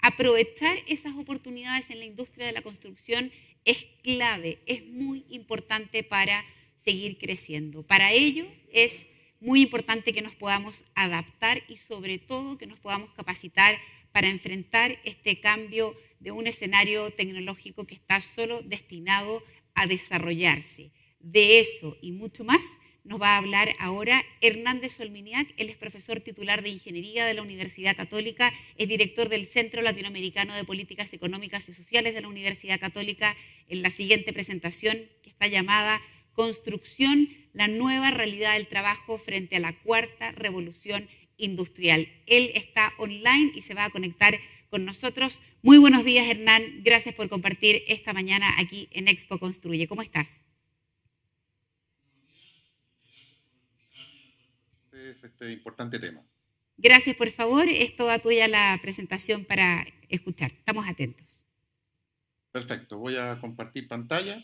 Aprovechar esas oportunidades en la industria de la construcción es clave, es muy importante para seguir creciendo. Para ello es muy importante que nos podamos adaptar y sobre todo que nos podamos capacitar para enfrentar este cambio de un escenario tecnológico que está solo destinado a desarrollarse. De eso y mucho más nos va a hablar ahora Hernández Solminiac. Él es profesor titular de Ingeniería de la Universidad Católica, es director del Centro Latinoamericano de Políticas Económicas y Sociales de la Universidad Católica, en la siguiente presentación, que está llamada Construcción, la nueva realidad del trabajo frente a la cuarta revolución industrial. Él está online y se va a conectar con nosotros. Muy buenos días, Hernán. Gracias por compartir esta mañana aquí en Expo Construye. ¿Cómo estás? Es este importante tema. Gracias, por favor. Es toda tuya la presentación para escuchar. Estamos atentos. Perfecto, voy a compartir pantalla.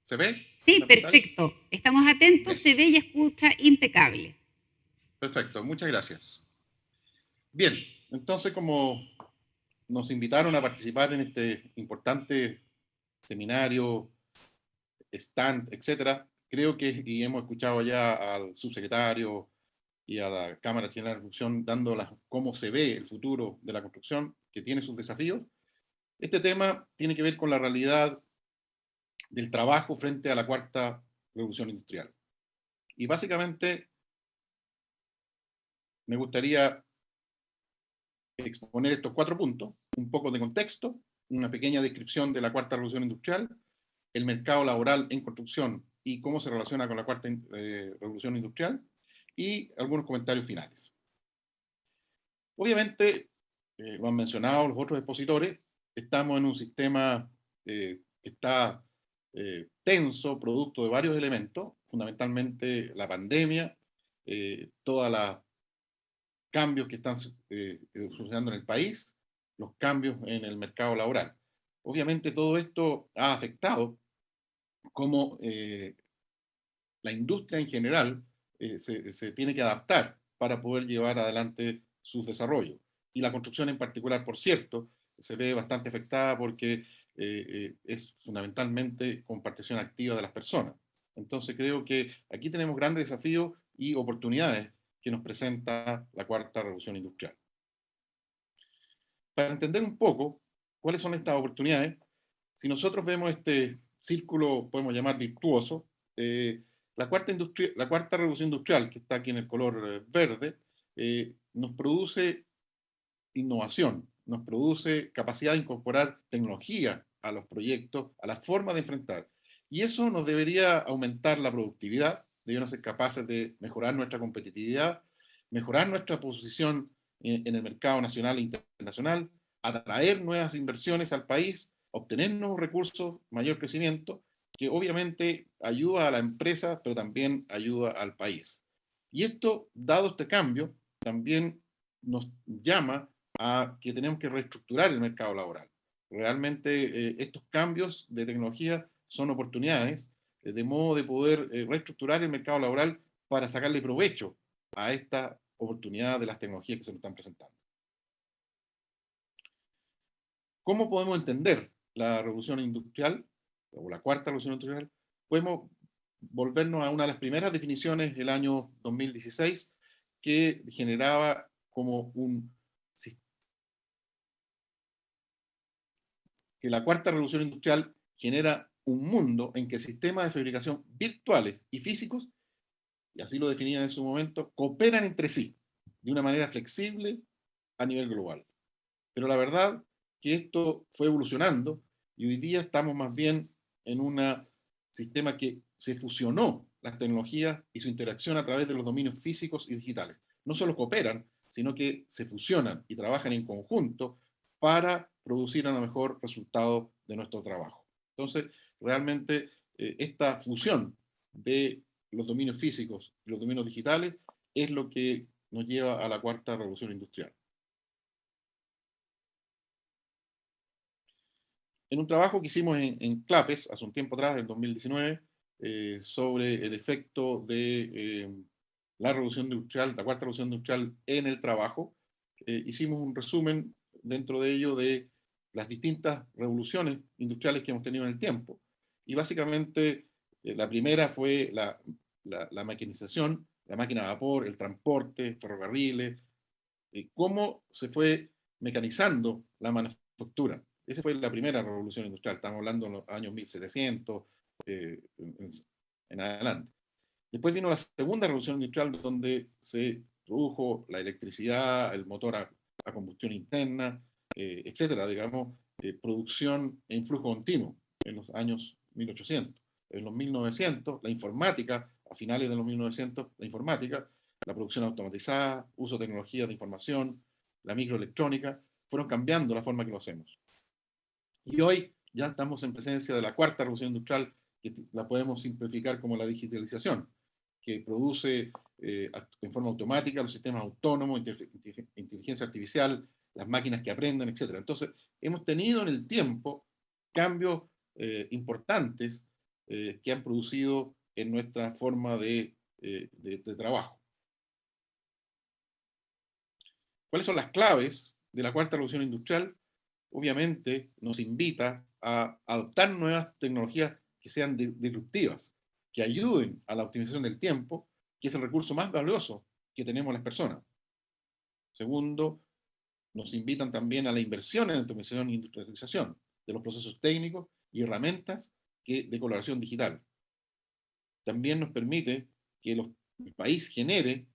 ¿Se ve? Sí, La pantalla? perfecto. Estamos atentos, Bien. se ve y escucha impecable. Perfecto, muchas gracias. Bien, entonces como nos invitaron a participar en este importante seminario, stand, etcétera, creo que, y hemos escuchado ya al subsecretario y a la Cámara Chilena de Construcción dando cómo se ve el futuro de la construcción, que tiene sus desafíos. Este tema tiene que ver con la realidad del trabajo frente a la cuarta revolución industrial. Y básicamente me gustaría exponer estos 4 puntos, un poco de contexto, una pequeña descripción de la cuarta revolución industrial, el mercado laboral en construcción y cómo se relaciona con la cuarta revolución industrial, y algunos comentarios finales. Obviamente, lo han mencionado los otros expositores, estamos en un sistema que está tenso, producto de varios elementos, fundamentalmente la pandemia, todos los cambios que están sucediendo en el país, los cambios en el mercado laboral. Obviamente todo esto ha afectado cómo la industria en general se tiene que adaptar para poder llevar adelante sus desarrollos. Y la construcción en particular, por cierto, se ve bastante afectada porque es fundamentalmente con participación activa de las personas. Entonces creo que aquí tenemos grandes desafíos y oportunidades que nos presenta la cuarta revolución industrial. Para entender un poco cuáles son estas oportunidades, si nosotros vemos este círculo, podemos llamar virtuoso, la cuarta revolución industrial, que está aquí en el color verde, nos produce innovación, nos produce capacidad de incorporar tecnología a los proyectos, a la forma de enfrentar. Y eso nos debería aumentar la productividad, deberíamos ser capaces de mejorar nuestra competitividad, mejorar nuestra posición en el mercado nacional e internacional, atraer nuevas inversiones al país, obtener nuevos recursos, mayor crecimiento, que obviamente ayuda a la empresa, pero también ayuda al país. Y esto, dado este cambio, también nos llama a que tenemos que reestructurar el mercado laboral. Realmente estos cambios de tecnología son oportunidades de modo de poder reestructurar el mercado laboral para sacarle provecho a esta oportunidad de las tecnologías que se nos están presentando. ¿Cómo podemos entender la revolución industrial o la cuarta revolución industrial? Podemos volvernos a una de las primeras definiciones del año 2016 que generaba como que la cuarta revolución industrial genera un mundo en que sistemas de fabricación virtuales y físicos, y así lo definían en su momento, cooperan entre sí de una manera flexible a nivel global. Pero la verdad que esto fue evolucionando y hoy día estamos más bien en un sistema que se fusionó las tecnologías y su interacción a través de los dominios físicos y digitales. No solo cooperan, sino que se fusionan y trabajan en conjunto para producir a lo mejor resultado de nuestro trabajo. Entonces, realmente esta fusión de los dominios físicos y los dominios digitales es lo que nos lleva a la cuarta revolución industrial. En un trabajo que hicimos en CLAPES hace un tiempo atrás, en 2019, sobre el efecto de la revolución industrial, la cuarta revolución industrial en el trabajo. Hicimos un resumen dentro de ello de las distintas revoluciones industriales que hemos tenido en el tiempo. Y básicamente la primera fue la maquinización, la máquina a vapor, el transporte, ferrocarriles, cómo se fue mecanizando la manufactura. Esa fue la primera revolución industrial, estamos hablando en los años 1700 en adelante. Después vino la segunda revolución industrial, donde se produjo la electricidad, el motor a combustión interna, etcétera, digamos, producción en flujo continuo en los años 1800. En los 1900, la informática, a finales de los 1900, la informática, la producción automatizada, uso de tecnologías de información, la microelectrónica, fueron cambiando la forma que lo hacemos. Y hoy ya estamos en presencia de la cuarta revolución industrial, que la podemos simplificar como la digitalización, que produce en forma automática los sistemas autónomos, inteligencia artificial, las máquinas que aprenden, etc. Entonces, hemos tenido en el tiempo cambios importantes que han producido en nuestra forma de trabajo. ¿Cuáles son las claves de la cuarta revolución industrial? Obviamente nos invita a adoptar nuevas tecnologías que sean disruptivas, que ayuden a la optimización del tiempo, que es el recurso más valioso que tenemos las personas. Segundo, nos invitan también a la inversión en la automatización e industrialización de los procesos técnicos y herramientas de colaboración digital. También nos permite que el país genere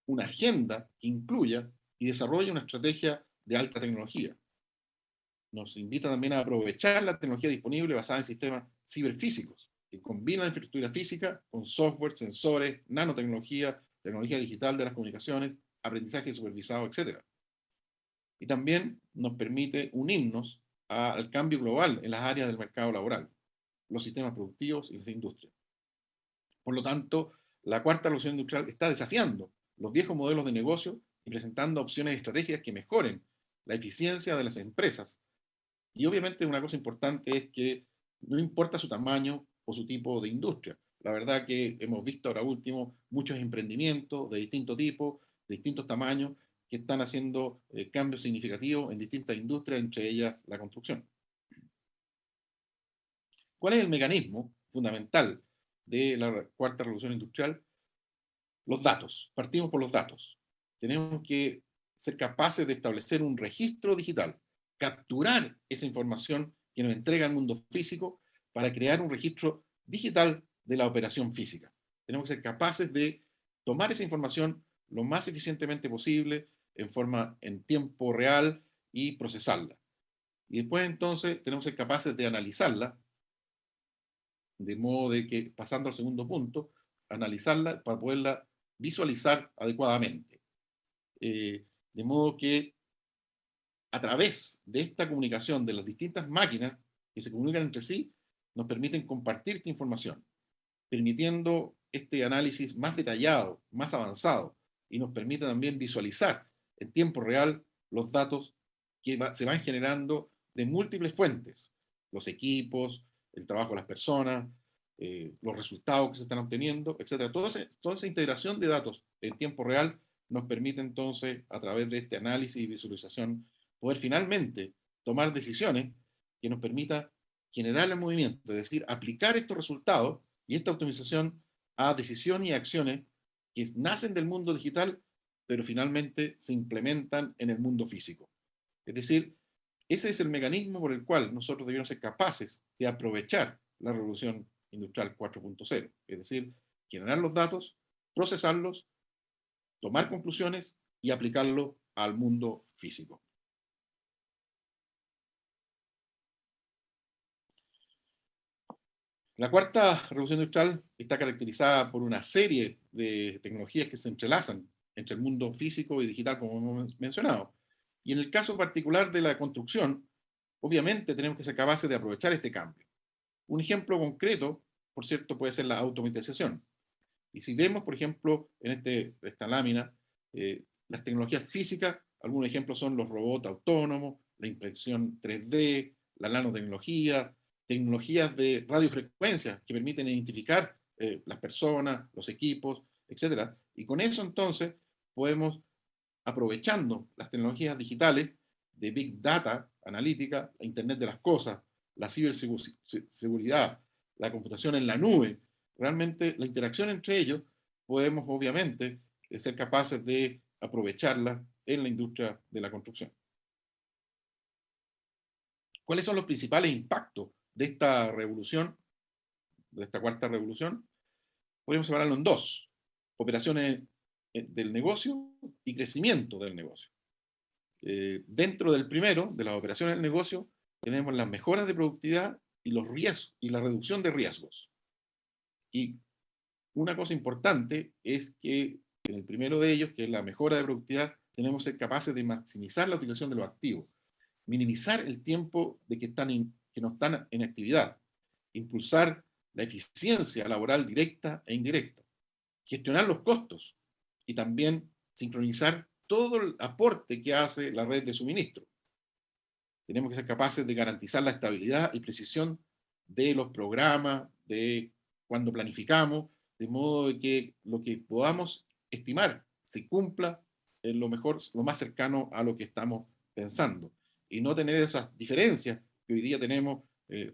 una agenda que incluya y desarrolle una estrategia de alta tecnología. Nos invita también a aprovechar la tecnología disponible basada en sistemas ciberfísicos, que combinan infraestructura física con software, sensores, nanotecnología, tecnología digital de las comunicaciones, aprendizaje supervisado, etc. Y también nos permite unirnos al cambio global en las áreas del mercado laboral, los sistemas productivos y las industrias. Por lo tanto, la cuarta revolución industrial está desafiando los viejos modelos de negocio y presentando opciones estratégicas que mejoren la eficiencia de las empresas. Y obviamente una cosa importante es que no importa su tamaño o su tipo de industria. La verdad que hemos visto ahora último muchos emprendimientos de distinto tipo, de distintos tamaños, que están haciendo cambios significativos en distintas industrias, entre ellas la construcción. ¿Cuál es el mecanismo fundamental de la cuarta revolución industrial? Los datos. Partimos por los datos. Tenemos que ser capaces de establecer un registro digital, capturar esa información que nos entrega el mundo físico para crear un registro digital de la operación física. Tenemos que ser capaces de tomar esa información lo más eficientemente posible, en tiempo real, y procesarla. Y después entonces tenemos que ser capaces de analizarla, de modo de que, pasando al segundo punto, analizarla para poderla visualizar adecuadamente. De modo que a través de esta comunicación de las distintas máquinas que se comunican entre sí, nos permiten compartir esta información, permitiendo este análisis más detallado, más avanzado, y nos permite también visualizar en tiempo real los datos que se van generando de múltiples fuentes, los equipos, el trabajo de las personas, los resultados que se están obteniendo, etc. Toda esa integración de datos en tiempo real nos permite entonces, a través de este análisis y visualización, poder finalmente tomar decisiones que nos permita generar el movimiento, es decir, aplicar estos resultados y esta optimización a decisiones y acciones que nacen del mundo digital, pero finalmente se implementan en el mundo físico. Es decir, ese es el mecanismo por el cual nosotros debemos ser capaces de aprovechar la revolución industrial 4.0, es decir, generar los datos, procesarlos, tomar conclusiones y aplicarlo al mundo físico. La cuarta revolución industrial está caracterizada por una serie de tecnologías que se entrelazan entre el mundo físico y digital, como hemos mencionado. Y en el caso particular de la construcción, obviamente tenemos que ser capaces de aprovechar este cambio. Un ejemplo concreto, por cierto, puede ser la automatización. Y si vemos, por ejemplo, en esta lámina, las tecnologías físicas, algunos ejemplos son los robots autónomos, la impresión 3D, la nanotecnología, tecnologías de radiofrecuencia que permiten identificar las personas, los equipos, etcétera, Y con eso entonces podemos, aprovechando las tecnologías digitales de Big Data, analítica, Internet de las cosas, la ciberseguridad, la computación en la nube, realmente la interacción entre ellos, podemos obviamente ser capaces de aprovecharla en la industria de la construcción. ¿Cuáles son los principales impactos de esta revolución, de esta cuarta revolución? Podemos separarlo en dos: operaciones del negocio y crecimiento del negocio. Dentro del primero, de las operaciones del negocio, tenemos las mejoras de productividad y los riesgos y la reducción de riesgos. Y una cosa importante es que en el primero de ellos, que es la mejora de productividad, tenemos que ser capaces de maximizar la utilización de los activos, minimizar el tiempo de que no están en actividad, impulsar la eficiencia laboral directa e indirecta, gestionar los costos y también sincronizar todo el aporte que hace la red de suministro. Tenemos que ser capaces de garantizar la estabilidad y precisión de los programas, de cuando planificamos, de modo de que lo que podamos estimar se cumpla en lo mejor, lo más cercano a lo que estamos pensando. Y no tener esas diferencias que hoy día tenemos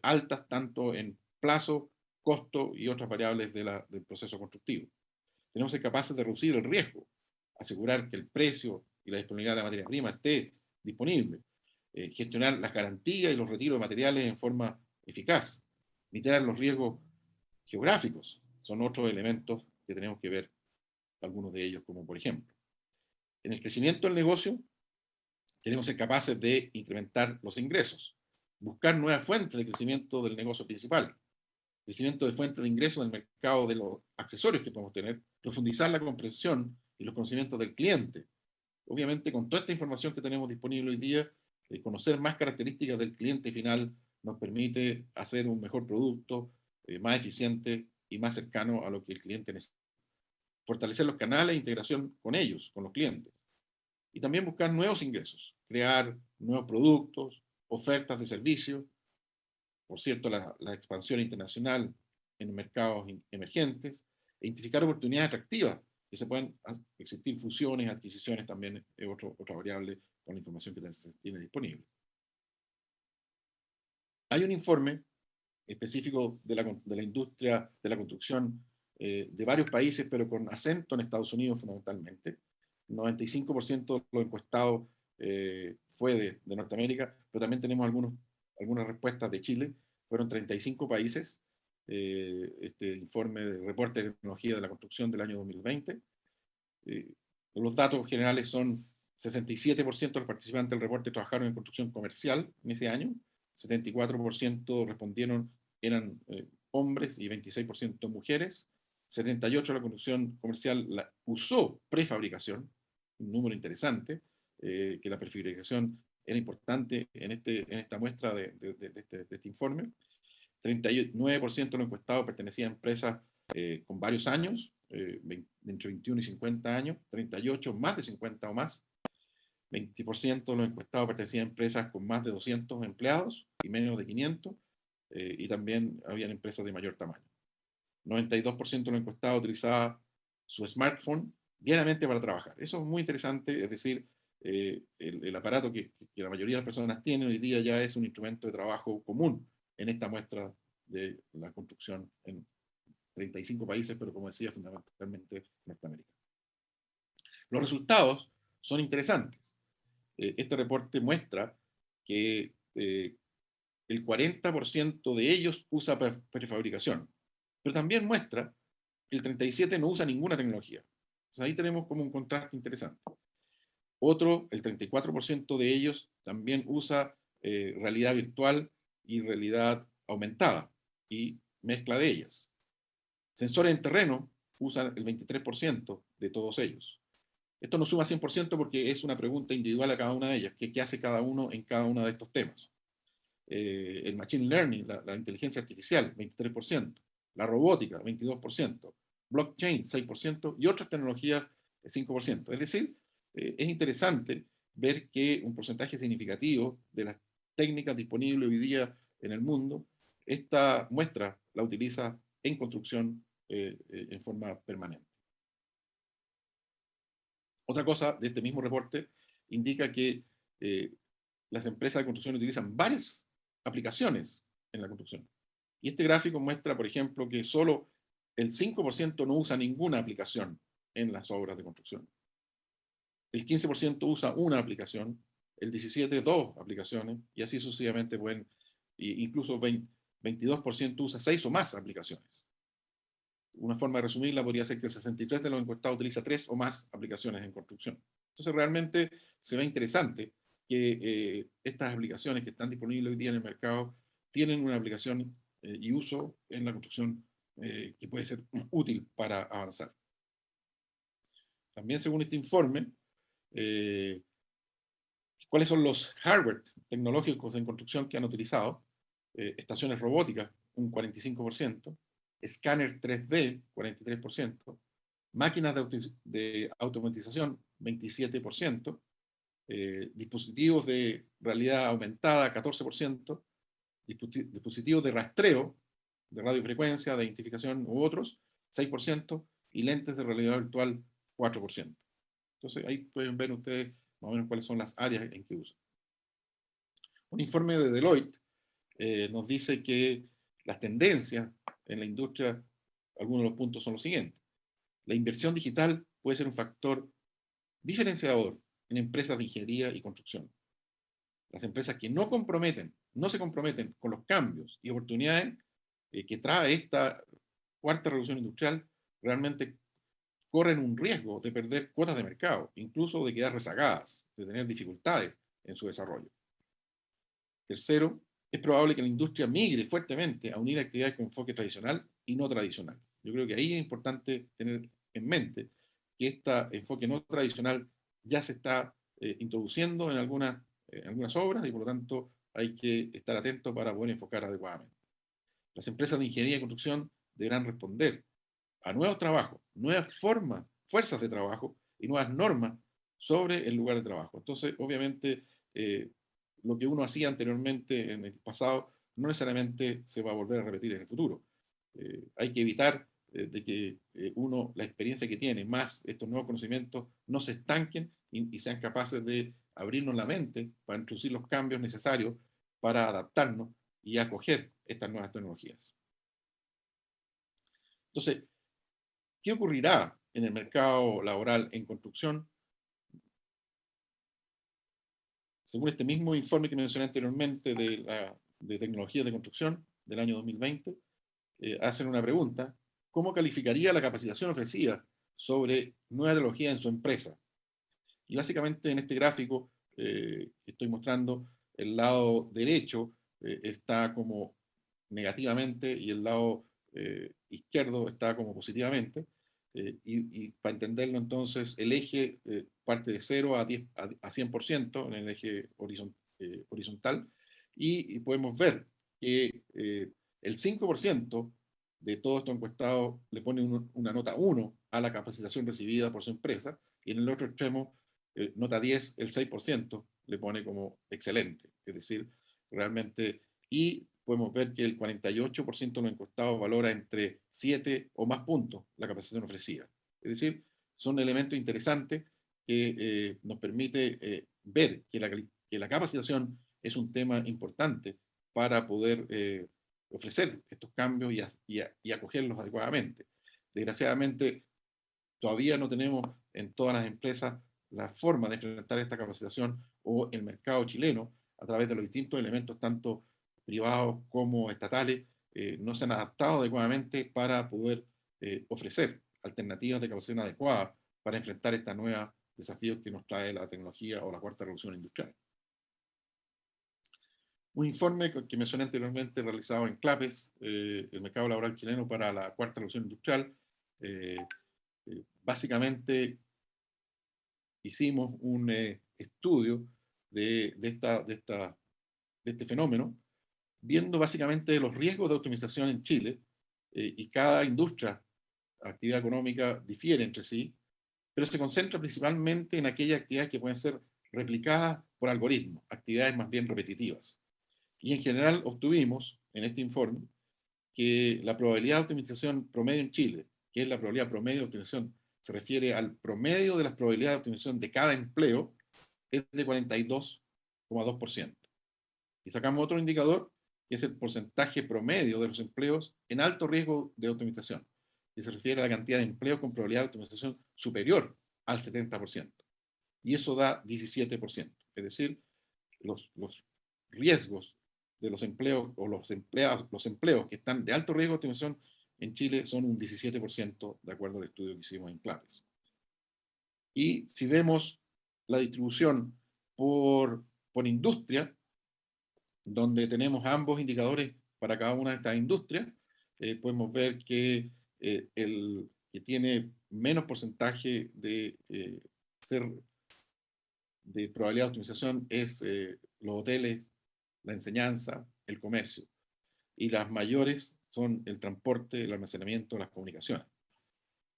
altas tanto en plazo, costo y otras variables del proceso constructivo. Tenemos que ser capaces de reducir el riesgo, asegurar que el precio y la disponibilidad de la materia prima esté disponible, gestionar las garantías y los retiros de materiales en forma eficaz, mitigar los riesgos geográficos, son otros elementos que tenemos que ver, algunos de ellos, como por ejemplo, en el crecimiento del negocio, tenemos que ser capaces de incrementar los ingresos, buscar nuevas fuentes de crecimiento del negocio principal, crecimiento de fuentes de ingresos en el mercado de los accesorios que podemos tener, profundizar la comprensión y los conocimientos del cliente. Obviamente, con toda esta información que tenemos disponible hoy día, conocer más características del cliente final nos permite hacer un mejor producto, más eficiente y más cercano a lo que el cliente necesita. Fortalecer los canales de integración con ellos, con los clientes. Y también buscar nuevos ingresos, crear nuevos productos, ofertas de servicios. Por cierto, la expansión internacional en mercados emergentes, e identificar oportunidades atractivas, que se pueden existir fusiones, adquisiciones, también es otra variable con la información que se tiene disponible. Hay un informe específico de la industria de la construcción de varios países, pero con acento en Estados Unidos fundamentalmente. 95% de los encuestados fue de Norteamérica, pero también tenemos algunas respuestas de Chile. Fueron 35 países, este informe de reporte de tecnología de la construcción del año 2020. Los datos generales son: 67% de los participantes del reporte trabajaron en construcción comercial en ese año, 74% respondieron eran hombres y 26% mujeres, 78% de la construcción comercial usó prefabricación, un número interesante, que la prefabricación era importante en esta muestra de este informe. 39% de los encuestados pertenecían a empresas con varios años, entre 21 y 50 años, 38 más de 50 o más, 20% de los encuestados pertenecían a empresas con más de 200 empleados y menos de 500, y también habían empresas de mayor tamaño. 92% de los encuestados utilizaba su smartphone diariamente para trabajar. Eso es muy interesante, es decir, el aparato que la mayoría de las personas tienen hoy día ya es un instrumento de trabajo común en esta muestra de la construcción en 35 países, pero como decía, fundamentalmente Norteamérica. Los resultados son interesantes. Este reporte muestra que el 40% de ellos usa prefabricación, pero también muestra que el 37% no usa ninguna tecnología. Entonces ahí tenemos como un contraste interesante. El 34% de ellos también usa realidad virtual y realidad aumentada y mezcla de ellas. Sensores en terreno usan el 23% de todos ellos. Esto no suma 100% porque es una pregunta individual a cada una de ellas, qué hace cada uno en cada uno de estos temas. El machine learning, la inteligencia artificial, 23%, la robótica, 22%, blockchain, 6%, y otras tecnologías, 5%. Es decir, es interesante ver que un porcentaje significativo de las técnicas disponibles hoy día en el mundo, esta muestra la utiliza en construcción en forma permanente. Otra cosa de este mismo reporte indica que eh, las empresas de construcción utilizan varias aplicaciones en la construcción. Y este gráfico muestra, por ejemplo, que solo el 5% no usa ninguna aplicación en las obras de construcción. El 15% usa una aplicación, el 17% dos aplicaciones, y así sucesivamente pueden, incluso 22% usa 6 o más aplicaciones. Una forma de resumirla podría ser que el 63% de los encuestados utiliza 3 o más aplicaciones en construcción. Entonces realmente se ve interesante que estas aplicaciones que están disponibles hoy día en el mercado tienen una aplicación y uso en la construcción que puede ser útil para avanzar. También según este informe, eh, ¿cuáles son los hardware tecnológicos en construcción que han utilizado? Estaciones robóticas, un 45%, escáner 3D, 43%, máquinas de automatización, 27%, dispositivos de realidad aumentada, 14%, dispositivos de rastreo, de radiofrecuencia, de identificación u otros, 6%, y lentes de realidad virtual, 4%. Entonces ahí pueden ver ustedes más o menos cuáles son las áreas en que usan. Un informe de Deloitte nos dice que las tendencias en la industria, algunos de los puntos son los siguientes. La inversión digital puede ser un factor diferenciador en empresas de ingeniería y construcción. Las empresas que no se comprometen con los cambios y oportunidades que trae esta cuarta revolución industrial, realmente corren un riesgo de perder cuotas de mercado, incluso de quedar rezagadas, de tener dificultades en su desarrollo. Tercero, es probable que la industria migre fuertemente a unir actividades con enfoque tradicional y no tradicional. Yo creo que ahí es importante tener en mente que este enfoque no tradicional ya se está introduciendo en algunas obras y por lo tanto hay que estar atentos para poder enfocar adecuadamente. Las empresas de ingeniería y construcción deberán responder a nuevos trabajos, nuevas fuerzas de trabajo y nuevas normas sobre el lugar de trabajo. Entonces, obviamente, lo que uno hacía anteriormente en el pasado no necesariamente se va a volver a repetir en el futuro. Hay que evitar de que la experiencia que tiene, más estos nuevos conocimientos, no se estanquen y sean capaces de abrirnos la mente para introducir los cambios necesarios para adaptarnos y acoger estas nuevas tecnologías. Entonces, ¿qué ocurrirá en el mercado laboral en construcción? Según este mismo informe que mencioné anteriormente de tecnologías de construcción del año 2020, hacen una pregunta: ¿cómo calificaría la capacitación ofrecida sobre nueva tecnología en su empresa? Y básicamente en este gráfico que estoy mostrando, el lado derecho está como negativamente y el lado izquierdo está como positivamente. Y para entenderlo entonces, el eje parte de 0 a 100% en el eje horizontal, y podemos ver que el 5% de todos estos encuestados le pone una nota 1 a la capacitación recibida por su empresa, y en el otro extremo, nota 10, el 6% le pone como excelente, es decir, realmente, y podemos ver que el 48% de los encuestados valora entre 7 o más puntos la capacitación ofrecida. Es decir, son elementos interesantes que nos permite ver que la capacitación es un tema importante para poder ofrecer estos cambios y acogerlos adecuadamente. Desgraciadamente, todavía no tenemos en todas las empresas la forma de enfrentar esta capacitación, o el mercado chileno, a través de los distintos elementos, tanto privados como estatales, no se han adaptado adecuadamente para poder ofrecer alternativas de capacitación adecuadas para enfrentar estos nuevos desafíos que nos trae la tecnología o la cuarta revolución industrial. Un informe que mencioné anteriormente, realizado en CLAPES, el mercado laboral chileno para la cuarta revolución industrial, básicamente hicimos un estudio de este fenómeno, viendo básicamente los riesgos de optimización en Chile, y cada industria, actividad económica, difiere entre sí, pero se concentra principalmente en aquellas actividades que pueden ser replicadas por algoritmos, actividades más bien repetitivas. Y en general obtuvimos en este informe que la probabilidad de optimización promedio en Chile, que es la probabilidad promedio de optimización se refiere al promedio de las probabilidades de optimización de cada empleo, es de 42,2%. Y sacamos otro indicador, que es el porcentaje promedio de los empleos en alto riesgo de optimización, que se refiere a la cantidad de empleos con probabilidad de optimización superior al 70%. Y eso da 17%. Es decir, los riesgos de los empleos o los empleos que están de alto riesgo de optimización en Chile son un 17%, de acuerdo al estudio que hicimos en CLAPES. Y si vemos la distribución por industria, donde tenemos ambos indicadores para cada una de estas industrias, podemos ver que el que tiene menos porcentaje de probabilidad de optimización es los hoteles, la enseñanza, el comercio. Y las mayores son el transporte, el almacenamiento, las comunicaciones.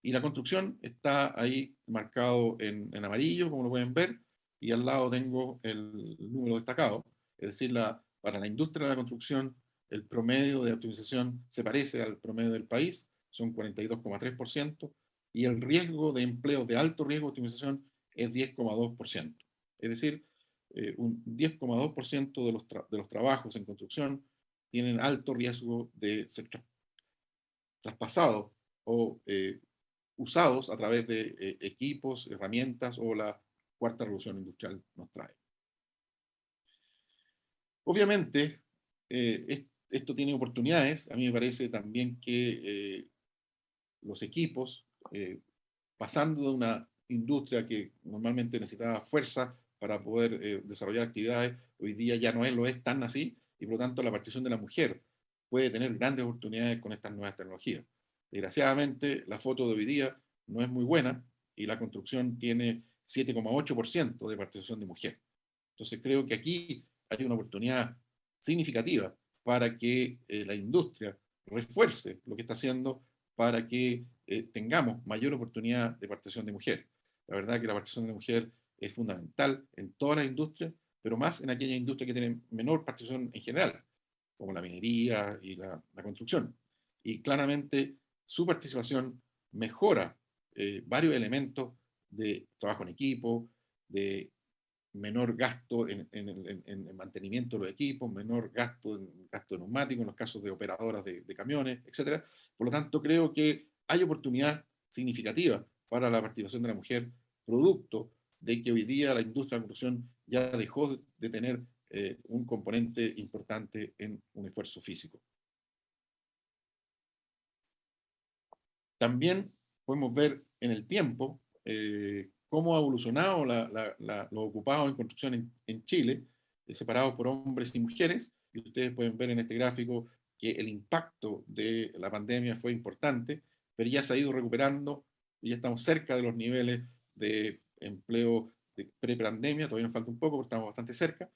Y la construcción está ahí marcado en amarillo, como lo pueden ver, y al lado tengo el número destacado, es decir, para la industria de la construcción, el promedio de optimización se parece al promedio del país, son 42,3%, y el riesgo de empleos de alto riesgo de optimización es 10,2%. Es decir, un 10,2% de los trabajos en construcción tienen alto riesgo de ser traspasados o usados a través de equipos, herramientas o la cuarta revolución industrial nos trae. Obviamente, esto tiene oportunidades. A mí me parece también que los equipos, pasando de una industria que normalmente necesitaba fuerza para poder desarrollar actividades, hoy día ya no lo es tan así, y por lo tanto la participación de la mujer puede tener grandes oportunidades con estas nuevas tecnologías. Desgraciadamente, la foto de hoy día no es muy buena y la construcción tiene 7,8% de participación de mujer. Entonces creo que aquí hay una oportunidad significativa para que la industria refuerce lo que está haciendo para que tengamos mayor oportunidad de participación de mujer. La verdad que la participación de mujer es fundamental en todas las industrias, pero más en aquellas industrias que tienen menor participación en general, como la minería y la construcción. Y claramente su participación mejora varios elementos de trabajo en equipo, de menor gasto en mantenimiento de los equipos, menor gasto de neumáticos en los casos de operadoras de camiones, etc. Por lo tanto, creo que hay oportunidad significativa para la participación de la mujer, producto de que hoy día la industria de la construcción ya dejó de tener un componente importante en un esfuerzo físico. También podemos ver en el tiempo cómo ha evolucionado los ocupados en construcción en Chile, separados por hombres y mujeres, y ustedes pueden ver en este gráfico que el impacto de la pandemia fue importante, pero ya se ha ido recuperando y ya estamos cerca de los niveles de empleo de pre-pandemia, todavía nos falta un poco, pero estamos bastante cerca,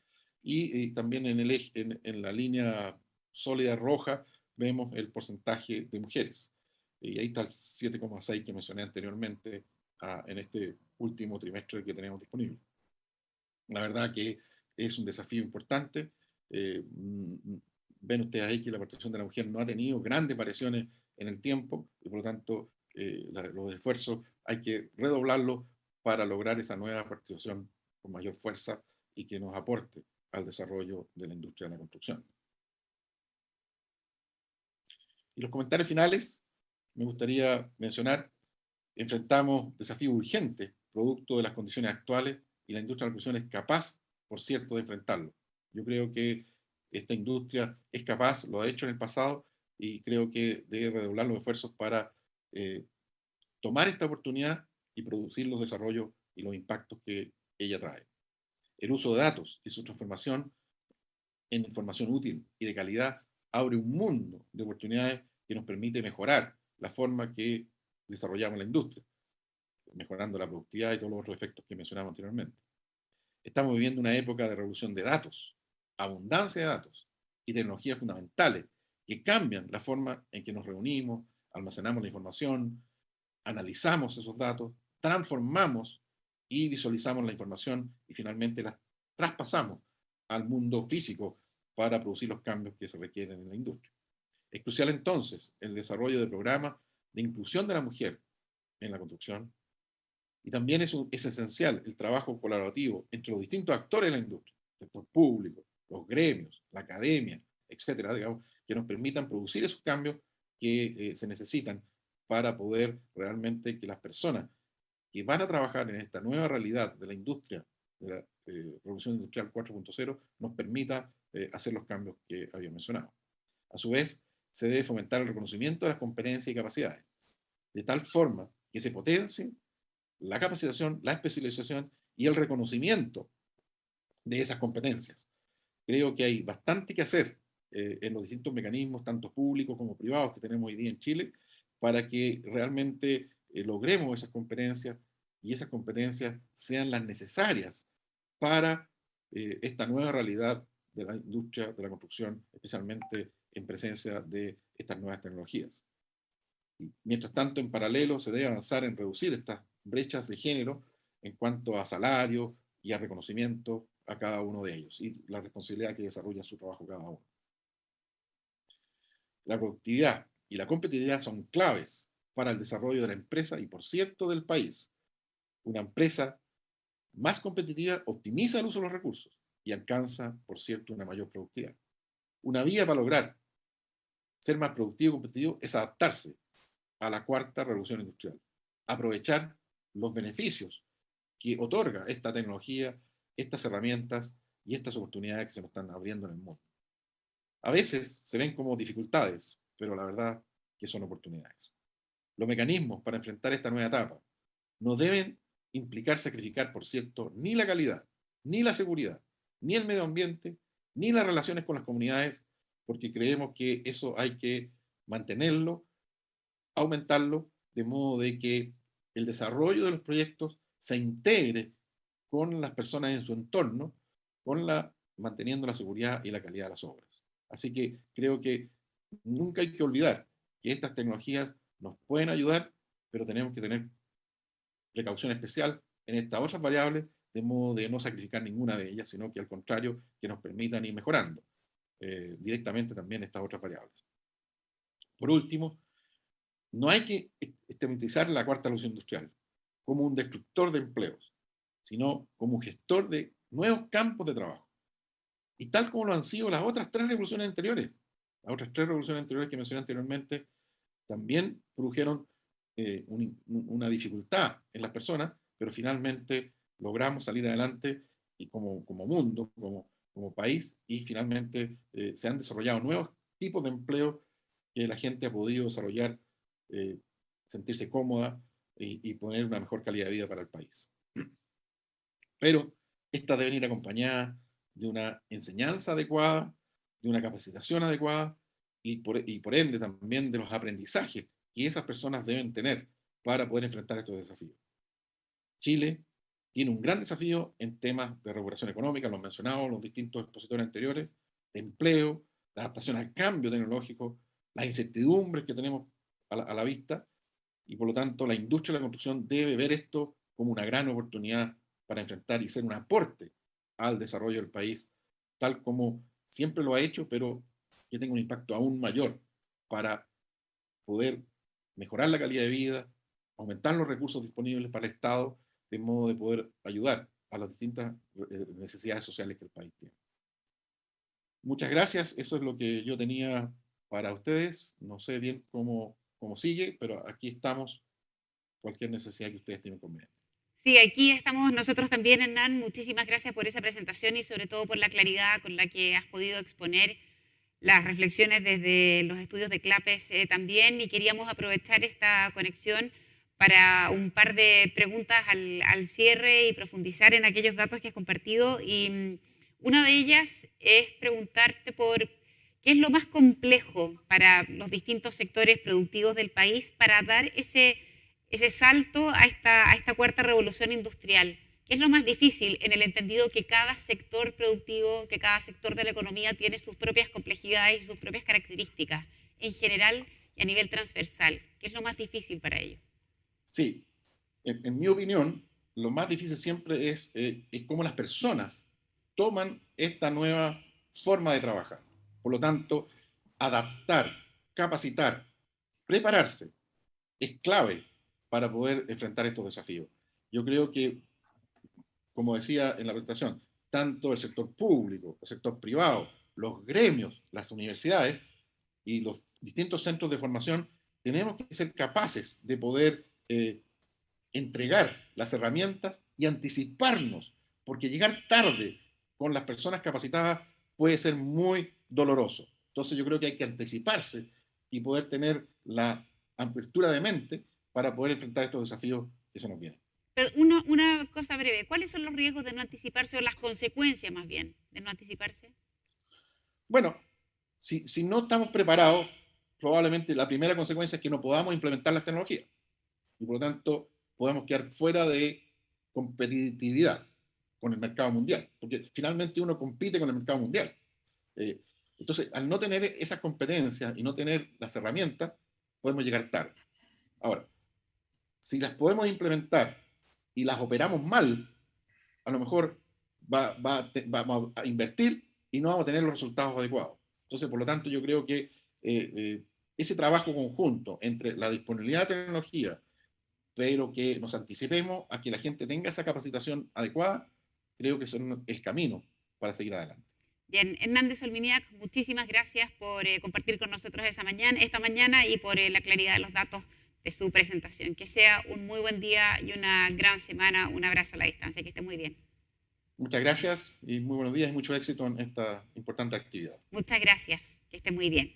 y también en la línea sólida roja vemos el porcentaje de mujeres. Y ahí está el 7,6 que mencioné anteriormente en este último trimestre que tenemos disponible. La verdad que es un desafío importante. Ven ustedes ahí que la participación de la mujer no ha tenido grandes variaciones en el tiempo y por lo tanto los esfuerzos hay que redoblarlos para lograr esa nueva participación con mayor fuerza y que nos aporte al desarrollo de la industria de la construcción. Y los comentarios finales, me gustaría mencionar, enfrentamos desafíos urgentes, producto de las condiciones actuales, y la industria de la construcción es capaz, por cierto, de enfrentarlo. Yo creo que esta industria es capaz, lo ha hecho en el pasado, y creo que debe redoblar los esfuerzos para tomar esta oportunidad y producir los desarrollos y los impactos que ella trae. El uso de datos y su transformación en información útil y de calidad abre un mundo de oportunidades que nos permite mejorar la forma que desarrollamos la industria, mejorando la productividad y todos los otros efectos que mencionamos anteriormente. Estamos viviendo una época de revolución de datos, abundancia de datos y tecnologías fundamentales que cambian la forma en que nos reunimos, almacenamos la información, analizamos esos datos, transformamos y visualizamos la información y finalmente la traspasamos al mundo físico para producir los cambios que se requieren en la industria. Es crucial entonces el desarrollo de programas de inclusión de la mujer en la construcción. Y también es esencial el trabajo colaborativo entre los distintos actores de la industria, el sector público, los gremios, la academia, etcétera, digamos, que nos permitan producir esos cambios que se necesitan para poder realmente que las personas que van a trabajar en esta nueva realidad de la industria, de la Revolución Industrial 4.0, nos permita hacer los cambios que había mencionado. A su vez, se debe fomentar el reconocimiento de las competencias y capacidades, de tal forma que se potencie la capacitación, la especialización y el reconocimiento de esas competencias. Creo que hay bastante que hacer en los distintos mecanismos, tanto públicos como privados, que tenemos hoy día en Chile, para que realmente logremos esas competencias y esas competencias sean las necesarias para esta nueva realidad de la industria de la construcción, especialmente en presencia de estas nuevas tecnologías. Y mientras tanto, en paralelo, se debe avanzar en reducir estas brechas de género en cuanto a salario y a reconocimiento a cada uno de ellos y la responsabilidad que desarrolla su trabajo cada uno. La productividad y la competitividad son claves para el desarrollo de la empresa y, por cierto, del país. Una empresa más competitiva optimiza el uso de los recursos y alcanza, por cierto, una mayor productividad. Una vía para lograr ser más productivo y competitivo es adaptarse a la cuarta revolución industrial, aprovechar los beneficios que otorga esta tecnología, estas herramientas y estas oportunidades que se nos están abriendo en el mundo. A veces se ven como dificultades, pero la verdad que son oportunidades. Los mecanismos para enfrentar esta nueva etapa no deben implicar sacrificar, por cierto, ni la calidad, ni la seguridad, ni el medio ambiente, ni las relaciones con las comunidades, porque creemos que eso hay que mantenerlo, aumentarlo, de modo de que el desarrollo de los proyectos se integre con las personas en su entorno, manteniendo la seguridad y la calidad de las obras. Así que creo que nunca hay que olvidar que estas tecnologías nos pueden ayudar, pero tenemos que tener precaución especial en estas otras variables, de modo de no sacrificar ninguna de ellas, sino que al contrario, que nos permitan ir mejorando directamente también estas otras variables. Por último, no hay que estigmatizar la cuarta revolución industrial como un destructor de empleos, sino como un gestor de nuevos campos de trabajo. Y tal como lo han sido las otras tres revoluciones anteriores, que mencioné anteriormente, también produjeron una dificultad en las personas, pero finalmente logramos salir adelante y como mundo, como país, y finalmente se han desarrollado nuevos tipos de empleo que la gente ha podido desarrollar, sentirse cómoda y poner una mejor calidad de vida para el país. Pero esta debe ir acompañada de una enseñanza adecuada, de una capacitación adecuada y por ende también de los aprendizajes que esas personas deben tener para poder enfrentar estos desafíos. Chile tiene un gran desafío en temas de regulación económica, lo han mencionado los distintos expositores anteriores, de empleo, la adaptación al cambio tecnológico, las incertidumbres que tenemos a la vista, y por lo tanto la industria de la construcción debe ver esto como una gran oportunidad para enfrentar y ser un aporte al desarrollo del país, tal como siempre lo ha hecho, pero que tenga un impacto aún mayor para poder mejorar la calidad de vida, aumentar los recursos disponibles para el Estado, de modo de poder ayudar a las distintas necesidades sociales que el país tiene. Muchas gracias, eso es lo que yo tenía para ustedes. No sé bien cómo sigue, pero aquí estamos, cualquier necesidad que ustedes tengan conmigo. Sí, aquí estamos nosotros también, Hernán. Muchísimas gracias por esa presentación y sobre todo por la claridad con la que has podido exponer las reflexiones desde los estudios de CLAPES también. Y queríamos aprovechar esta conexión para un par de preguntas al cierre y profundizar en aquellos datos que has compartido. Y una de ellas es preguntarte por qué es lo más complejo para los distintos sectores productivos del país para dar ese salto a esta cuarta revolución industrial. ¿Qué es lo más difícil en el entendido que cada sector productivo, que cada sector de la economía tiene sus propias complejidades y sus propias características en general y a nivel transversal? ¿Qué es lo más difícil para ellos? Sí, en mi opinión, lo más difícil siempre es cómo las personas toman esta nueva forma de trabajar. Por lo tanto, adaptar, capacitar, prepararse es clave para poder enfrentar estos desafíos. Yo creo que, como decía en la presentación, tanto el sector público, el sector privado, los gremios, las universidades y los distintos centros de formación, tenemos que ser capaces de poder entregar las herramientas y anticiparnos, porque llegar tarde con las personas capacitadas puede ser muy doloroso. Entonces yo creo que hay que anticiparse y poder tener la apertura de mente para poder enfrentar estos desafíos que se nos vienen. Pero una cosa breve, ¿cuáles son los riesgos de no anticiparse o las consecuencias más bien de no anticiparse? Bueno, si no estamos preparados, probablemente la primera consecuencia es que no podamos implementar las tecnologías y por lo tanto podemos quedar fuera de competitividad con el mercado mundial, porque finalmente uno compite con el mercado mundial. Eh, entonces, al no tener esas competencias y no tener las herramientas, podemos llegar tarde. Ahora, si las podemos implementar y las operamos mal, a lo mejor vamos a invertir y no vamos a tener los resultados adecuados. Entonces, por lo tanto, yo creo que ese trabajo conjunto entre la disponibilidad de tecnología, pero que nos anticipemos a que la gente tenga esa capacitación adecuada, creo que es el camino para seguir adelante. Bien, Hernández Olminiak, muchísimas gracias por compartir con nosotros esta mañana y por la claridad de los datos de su presentación. Que sea un muy buen día y una gran semana. Un abrazo a la distancia. Que esté muy bien. Muchas gracias y muy buenos días y mucho éxito en esta importante actividad. Muchas gracias. Que esté muy bien.